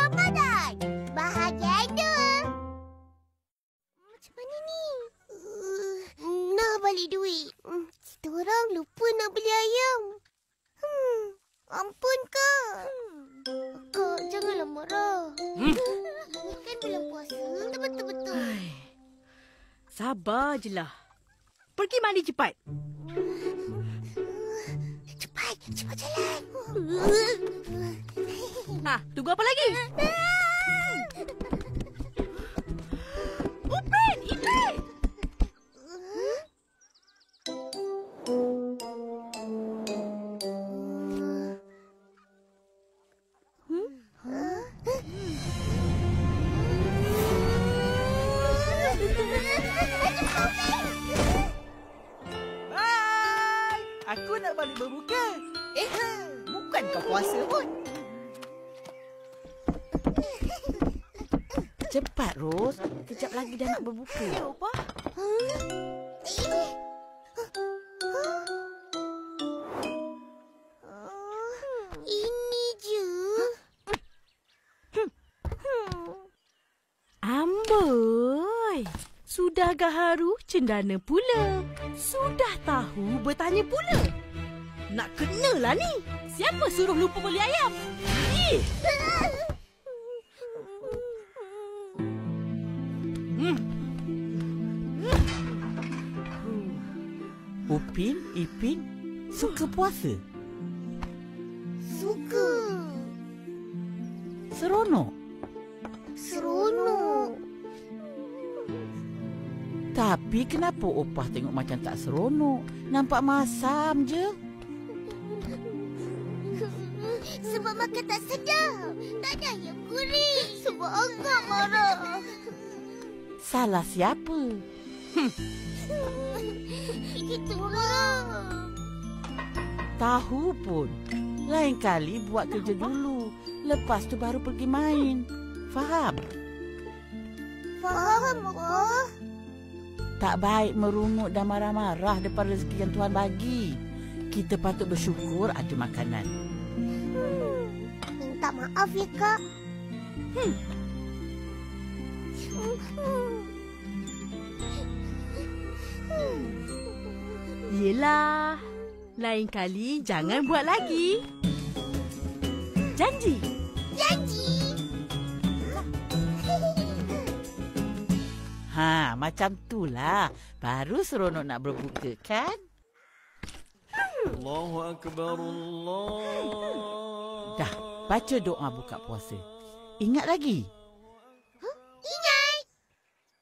Ramadan. Bahagiana. Macam mana ni? Nak balik duit. Kita orang lupa nak beli ayam. Ampun, Kak. Kak, janganlah marah. Kan bulan puasa. Betul-betul. Sabar je lah. Pergi mandi cepat. Cepat jalan. Tunggu apa lagi? Upin, Ipin! Aku nak balik berbuka. Bukan kau puasa pun. Cepat, Ros. Kejap lagi dah nak berbuka. Ya, Opa. Ini je. Amboi. Sudah gaharu cendana pula. Sudah tahu bertanya pula. Nak kenalah ni. Siapa suruh lupa beli ayam? Upin, Ipin, suka puasa? Suka. Seronok? Seronok. Tapi kenapa Opah tengok macam tak seronok? Nampak masam je. Sebab makan tak sedap. Tak ada ayam gurih. Sebab Akak marah. Salah siapa? Kita orang. Tahu pun. Lain kali buat kerja dulu. Lepas tu baru pergi main. Faham? Faham, Akak. Tak baik merungut dan marah-marah depan rezeki yang Tuhan bagi. Kita patut bersyukur ada makanan. Minta maaf ya, Kak. Yelah. Lain kali jangan buat lagi. Janji. Janji. Macam tulah. Baru seronok nak berbuka, kan? Allahu Akbar, Allah. Dah, baca doa buka puasa. Ingat lagi? Ingat.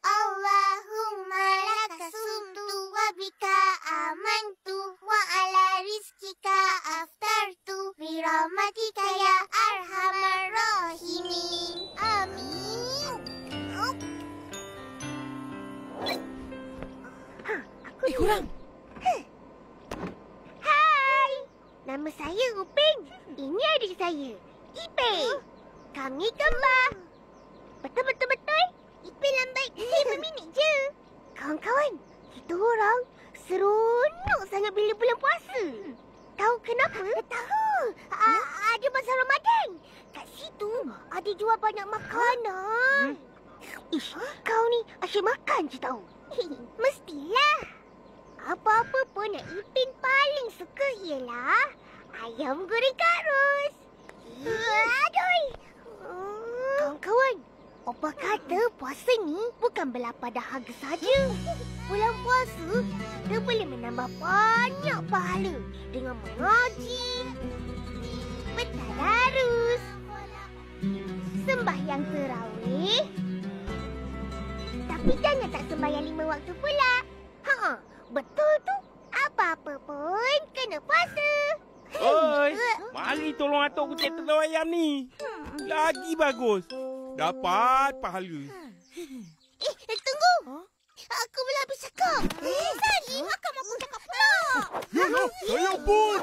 Allahumma laka sumtu wa bika amantu wa ala rizkika aftartu bi rahmatika ya arhamar rahimin. Amin. Kurang. Hai. Nama saya Upin. Ini adik saya, Ipin. Kami kembar. Betul. Ipin lambat 5 minit je. Kawan-kawan, kita orang seronok sangat bila bulan puasa. Tahu kenapa? Tahu. Ada masa Ramadan. Kat situ ada jual banyak makanan. Ish, kau ni asyik makan je tahu. Mestilah. Apa-apa pun yang Ipin paling suka ialah ayam goreng Kak Ros. Aduh. Kawan-kawan, Opa kata puasa ni bukan berlapar dahaga saja. Bulan puasa, dia boleh menambah banyak pahala dengan mengaji, bertadarus, sembahyang tarawih. Tapi jangan tak sembahyang 5 waktu pula. Betul tu. Apa-apa pun kena puasa. Oi, mari tolong atuk kucing telur ayam ni. Lagi bagus. Dapat pahala. Tunggu. Aku belum habis cakap. Tadi makan aku cakap pula. Ya, saya pun.